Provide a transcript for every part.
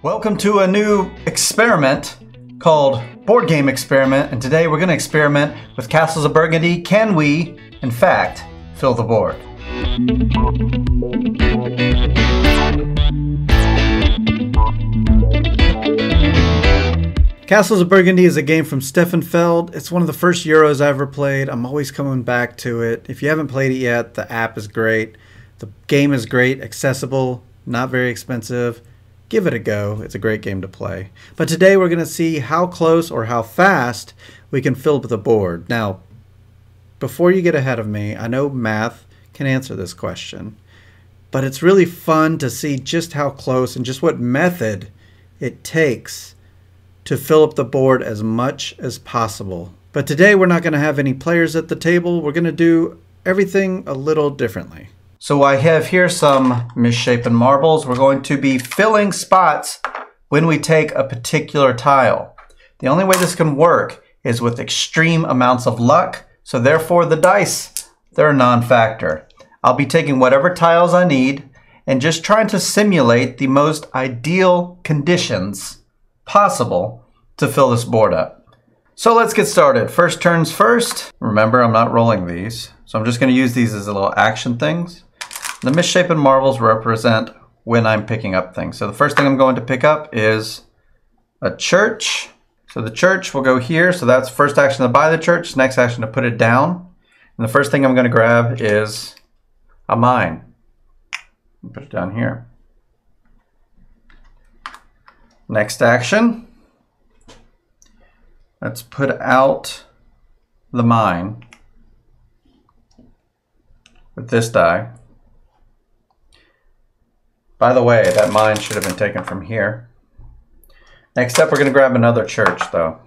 Welcome to a new experiment called Board Game Experiment, and today we're going to experiment with Castles of Burgundy. Can we, in fact, fill the board? Castles of Burgundy is a game from Stefan Feld. It's one of the first Euros I ever played. I'm always coming back to it. If you haven't played it yet, the app is great. The game is great, accessible, not very expensive. Give it a go. It's a great game to play. But today we're going to see how close or how fast we can fill the board. Now, before you get ahead of me, I know math can answer this question, but it's really fun to see just how close and just what method it takes to fill up the board as much as possible. But today we're not going to have any players at the table. We're going to do everything a little differently. So I have here some misshapen marbles. We're going to be filling spots when we take a particular tile. The only way this can work is with extreme amounts of luck, so therefore the dice, they're a non-factor. I'll be taking whatever tiles I need and just trying to simulate the most ideal conditions possible to fill this board up. So let's get started. First turns first. Remember, I'm not rolling these, so I'm just going to use these as little action things. The misshapen marbles represent when I'm picking up things. So the first thing I'm going to pick up is a church. So the church will go here. So that's first action to buy the church, next action to put it down. And the first thing I'm going to grab is a mine. Put it down here. Next action. Let's put out the mine with this die. By the way, that mine should have been taken from here. Next up, we're going to grab another church, though.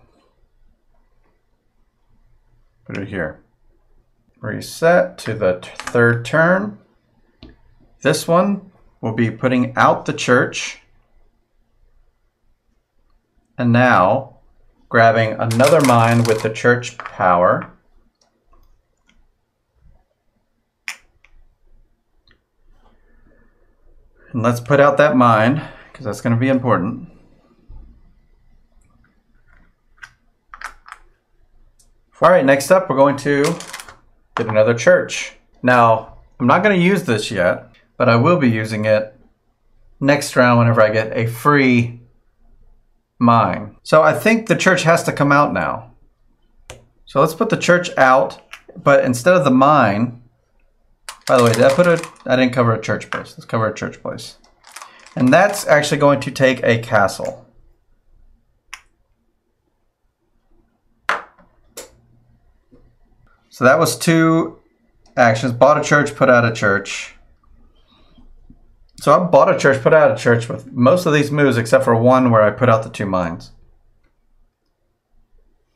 Put it here. Reset to the third turn. This one will be putting out the church. And now, grabbing another mine with the church power. And let's put out that mine, because that's going to be important. All right, next up, we're going to get another church. Now, I'm not going to use this yet, but I will be using it next round whenever I get a free mine. So I think the church has to come out now. So let's put the church out, but instead of the mine, by the way, I didn't cover a church place. Let's cover a church place. And that's actually going to take a castle. So that was two actions. Bought a church, put out a church. So I bought a church, put out a church with most of these moves except for one where I put out the two mines.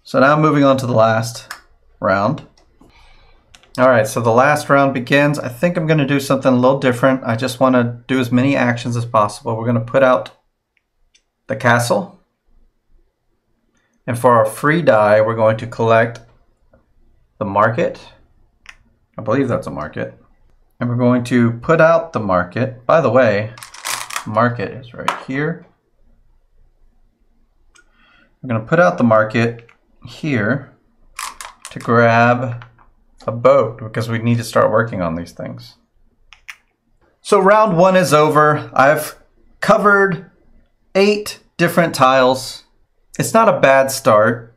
So now moving on to the last round. All right, so the last round begins. I think I'm going to do something a little different. I just want to do as many actions as possible. We're going to put out the castle. And for our free die, we're going to collect the market. I believe that's a market. And we're going to put out the market. By the way, market is right here. We're going to put out the market here to grab a boat, because we need to start working on these things. So round one is over. I've covered 8 different tiles. It's not a bad start.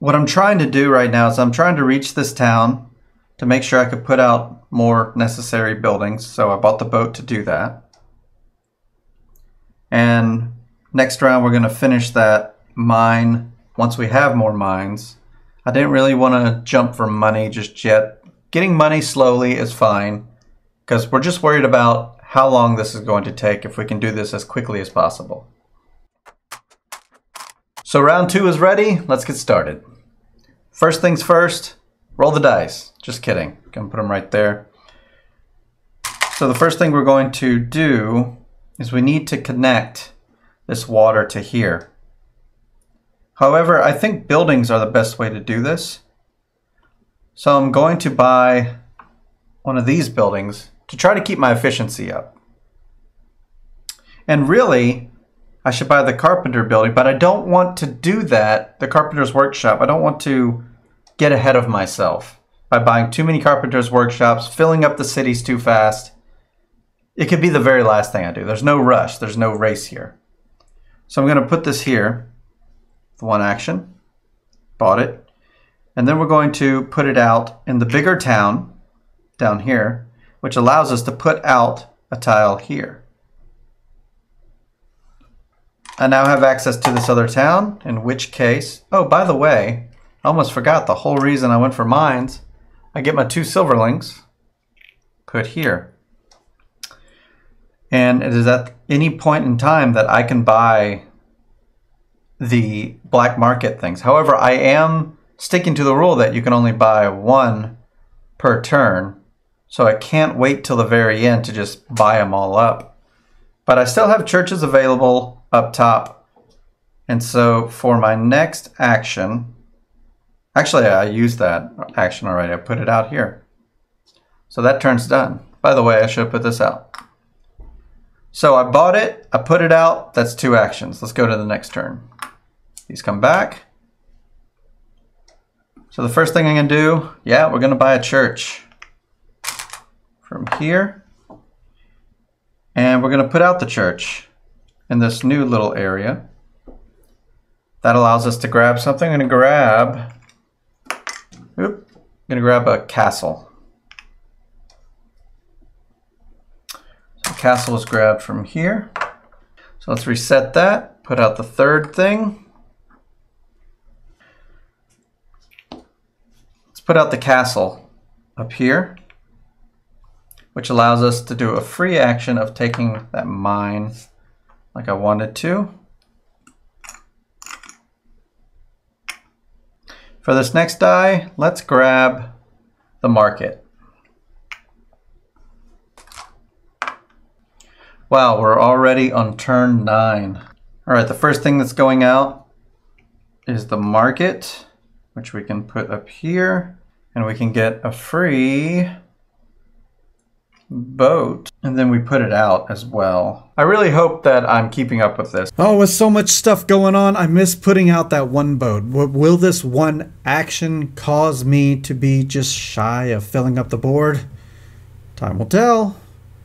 What I'm trying to do right now is I'm trying to reach this town to make sure I could put out more necessary buildings. So I bought the boat to do that. And next round we're going to finish that mine once we have more mines. I didn't really want to jump for money just yet. Getting money slowly is fine, because we're just worried about how long this is going to take if we can do this as quickly as possible. So round 2 is ready. Let's get started. First things first, roll the dice. Just kidding. Gonna put them right there. So the first thing we're going to do is we need to connect this water to here. However, I think buildings are the best way to do this. So I'm going to buy one of these buildings to try to keep my efficiency up. And really, I should buy the carpenter building, but I don't want to do that, the carpenter's workshop. I don't want to get ahead of myself by buying too many carpenter's workshops, filling up the cities too fast. It could be the very last thing I do. There's no rush. There's no race here. So I'm going to put this here, the one action, bought it. And then we're going to put it out in the bigger town down here, which allows us to put out a tile here. I now have access to this other town, in which case, oh, by the way, I almost forgot the whole reason I went for mines. I get my 2 silverlings put here. And it is at any point in time that I can buy the black market things. However, I am sticking to the rule that you can only buy 1 per turn. So I can't wait till the very end to just buy them all up. But I still have churches available up top. And so for my next action, actually I used that action already. I put it out here. So that turn's done. By the way, I should have put this out. So I bought it, I put it out, that's 2 actions. Let's go to the next turn. These come back. So the first thing I'm gonna do, yeah, we're gonna buy a church from here. And we're gonna put out the church in this new little area. That allows us to grab something. I'm gonna grab a castle. Castle is grabbed from here. So let's reset that, put out the third thing. Let's put out the castle up here, which allows us to do a free action of taking that mine like I wanted to. For this next die, let's grab the market. Wow, we're already on turn 9. All right, the first thing that's going out is the market, which we can put up here, and we can get a free boat, and then we put it out as well. I really hope that I'm keeping up with this. Oh, with so much stuff going on, I miss putting out that 1 boat. Will this 1 action cause me to be just shy of filling up the board? Time will tell.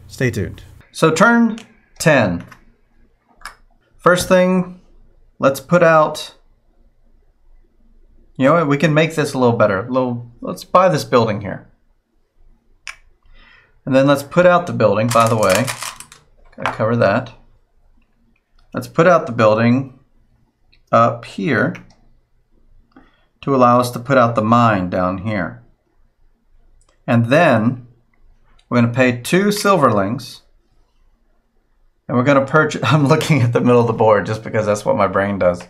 Stay tuned. So turn 10. First thing, let's put out, you know what, we can make this a little better. Let's buy this building here. And then let's put out the building, by the way. Gotta cover that. Let's put out the building up here to allow us to put out the mine down here. And then we're gonna pay 2 silverlings. And we're going to purchase, I'm looking at the middle of the board just because that's what my brain does.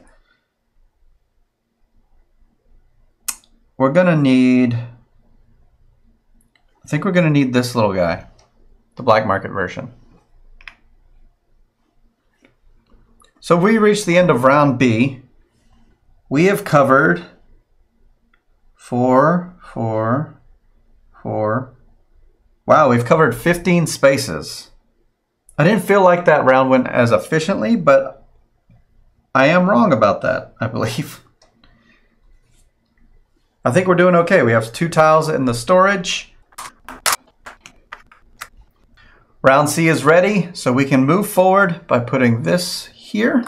We're going to need, I think we're going to need this little guy, the black market version. So we reached the end of round B. We have covered 4. Wow, we've covered 15 spaces. I didn't feel like that round went as efficiently, but I am wrong about that, I believe. I think we're doing okay. We have 2 tiles in the storage. Round C is ready, so we can move forward by putting this here.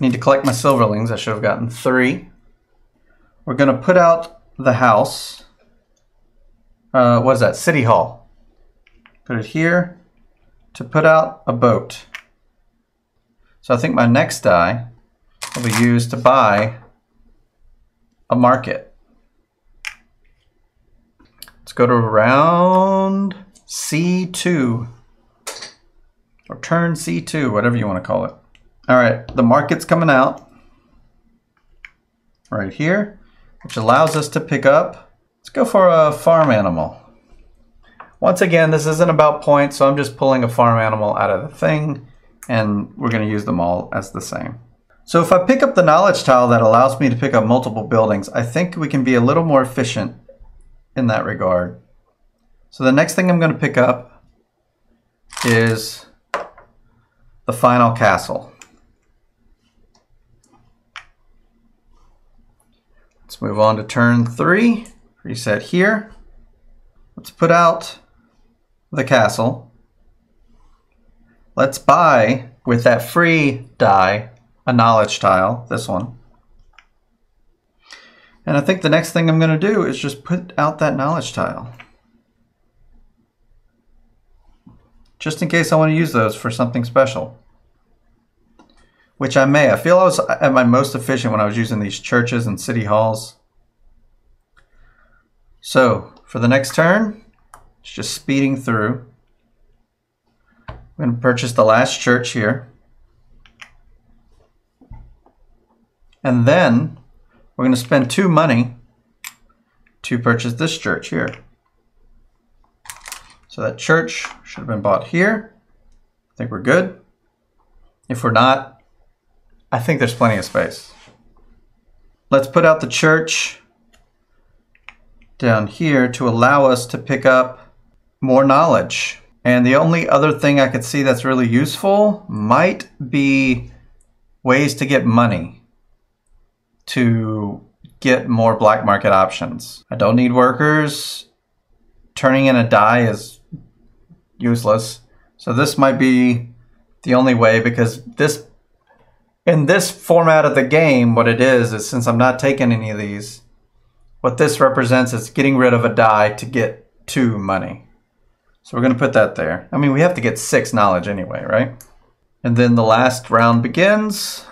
Need to collect my silverlings. I should have gotten 3. We're going to put out the house. What is that? City Hall. Put it here to put out a boat. So I think my next die will be used to buy a market. Let's go to round C2 or turn C2, whatever you want to call it. All right, the market's coming out right here, which allows us to pick up. Let's go for a farm animal. Once again, this isn't about points, so I'm just pulling a farm animal out of the thing, and we're going to use them all as the same. So if I pick up the knowledge tile that allows me to pick up multiple buildings, I think we can be a little more efficient in that regard. So the next thing I'm going to pick up is the final castle. Let's move on to turn 3. Reset here. Let's put out the castle. Let's buy, with that free die, a knowledge tile, this one. And I think the next thing I'm going to do is just put out that knowledge tile. Just in case I want to use those for something special. Which I may. I feel I was at my most efficient when I was using these churches and city halls. So, for the next turn, it's just speeding through. I'm going to purchase the last church here. And then we're going to spend 2 money to purchase this church here. So that church should have been bought here. I think we're good. If we're not, I think there's plenty of space. Let's put out the church down here to allow us to pick up more knowledge. And the only other thing I could see that's really useful might be ways to get money to get more black market options. I don't need workers. Turning in a die is useless. So this might be the only way, because this, in this format of the game, what it is since I'm not taking any of these, what this represents is getting rid of a die to get 2 money. So we're going to put that there. I mean, we have to get 6 knowledge anyway, right? And then the last round begins.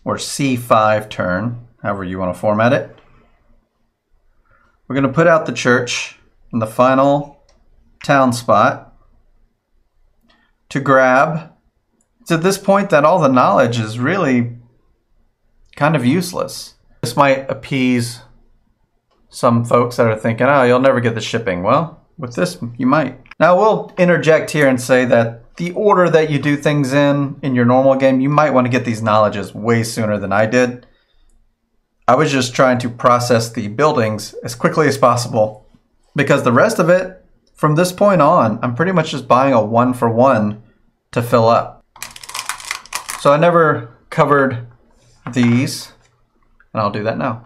Or C5 turn, however you want to format it. We're going to put out the church in the final town spot to grab. It's at this point that all the knowledge is really kind of useless. This might appease some folks that are thinking, oh, you'll never get the shipping. Well, with this, you might. Now, we'll interject here and say that the order that you do things in your normal game, you might want to get these knowledges way sooner than I did. I was just trying to process the buildings as quickly as possible, because the rest of it, from this point on, I'm pretty much just buying a 1-for-1 to fill up. So I never covered these, and I'll do that now.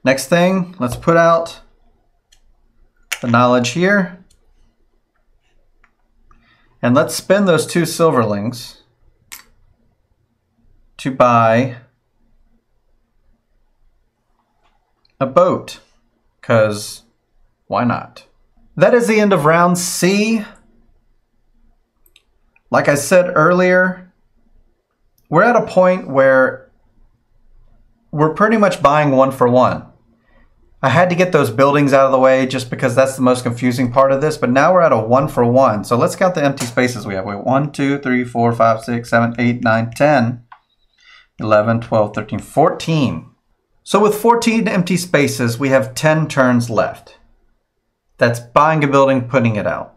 Next thing, let's put out the knowledge here. And let's spend those 2 silverlings to buy a boat, because why not? That is the end of round C. Like I said earlier, we're at a point where we're pretty much buying 1-for-1. I had to get those buildings out of the way just because that's the most confusing part of this, but now we're at a 1-for-1. So let's count the empty spaces we have. We have 1, 2, 3, 4, 5, 6, 7, 8, 9, 10, 11, 12, 13, 14. So with 14 empty spaces, we have 10 turns left. That's buying a building, putting it out.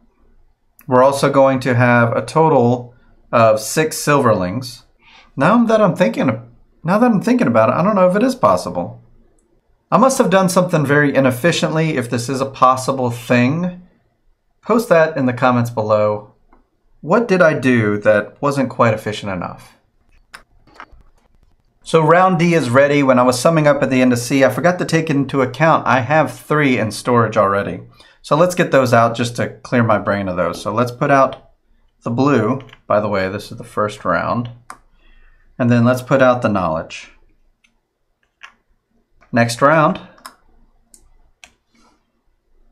We're also going to have a total of 6 silverlings. Now that I'm thinking about it, I don't know if it is possible. I must have done something very inefficiently if this is a possible thing. Post that in the comments below. What did I do that wasn't quite efficient enough? So round D is ready. When I was summing up at the end of C, I forgot to take into account I have 3 in storage already. So let's get those out just to clear my brain of those. So let's put out the blue. By the way, this is the first round. And then let's put out the knowledge. Next round,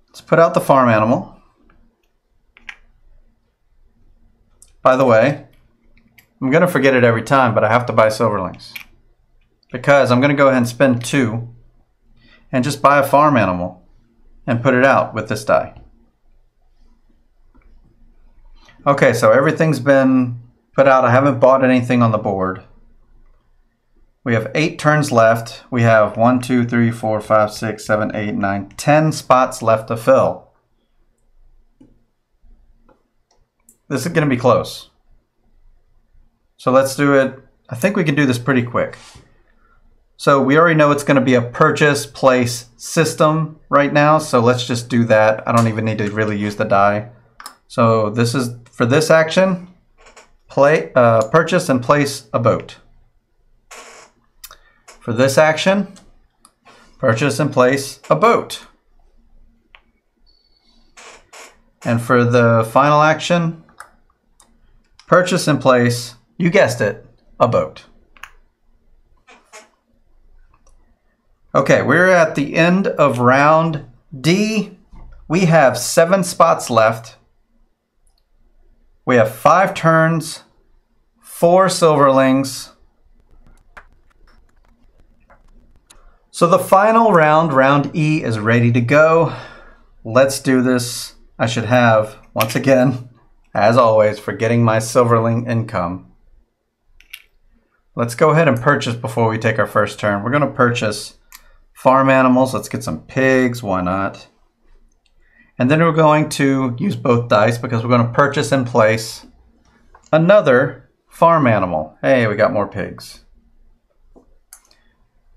let's put out the farm animal. By the way, I'm going to forget it every time, but I have to buy silverlings, because I'm going to go ahead and spend 2 and just buy a farm animal and put it out with this die. Okay, so everything's been put out. I haven't bought anything on the board. We have 8 turns left. We have 1, 2, 3, 4, 5, 6, 7, 8, 9, 10 spots left to fill. This is going to be close. So let's do it. I think we can do this pretty quick. So we already know it's going to be a purchase, place, system right now. So let's just do that. I don't even need to really use the die. So this is for this action, purchase and place a boat. For this action, purchase and place a boat. And for the final action, purchase and place, you guessed it, a boat. Okay, we're at the end of round D. We have 7 spots left. We have 5 turns, 4 silverlings. So the final round, round E, is ready to go. Let's do this. I should have, once again, as always, forgetting my silverling income. Let's go ahead and purchase before we take our first turn. We're going to purchase farm animals. Let's get some pigs. Why not? And then we're going to use both dice because we're going to purchase and place another farm animal. Hey, we got more pigs.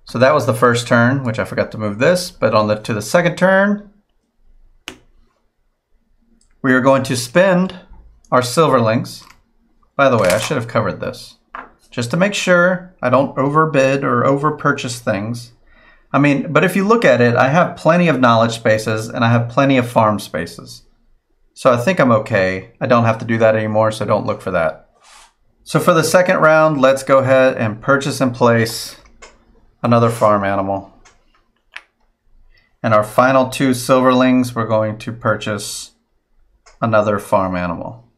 So that was the first turn, which I forgot to move this. But to the second turn, we are going to spend our silverlings. By the way, I should have covered this, just to make sure I don't overbid or overpurchase things. I mean, but if you look at it, I have plenty of knowledge spaces and I have plenty of farm spaces. So I think I'm okay. I don't have to do that anymore, so don't look for that. So for the second round, let's go ahead and purchase and place another farm animal. And our final 2 silverlings, we're going to purchase another farm animal.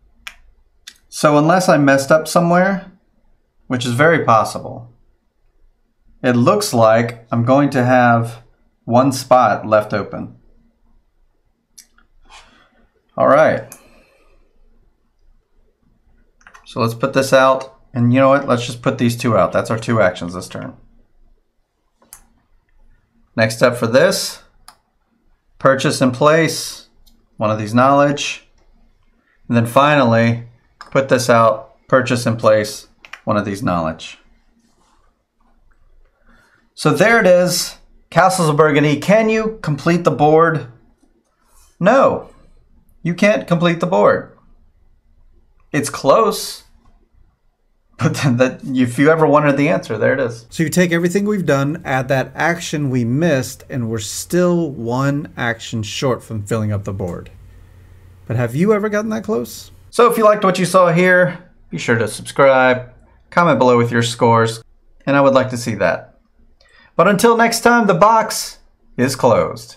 So unless I messed up somewhere, which is very possible, it looks like I'm going to have 1 spot left open. All right. So let's put this out. And you know what? Let's just put these 2 out. That's our 2 actions this turn. Next up for this, purchase and place one of these knowledge. And then finally, put this out, purchase and place one of these knowledge. So there it is, Castles of Burgundy. Can you complete the board? No, you can't complete the board. It's close, but if you ever wondered the answer, there it is. So you take everything we've done, add that action we missed, and we're still 1 action short from filling up the board. But have you ever gotten that close? So if you liked what you saw here, be sure to subscribe, comment below with your scores, and I would like to see that. But until next time, the box is closed.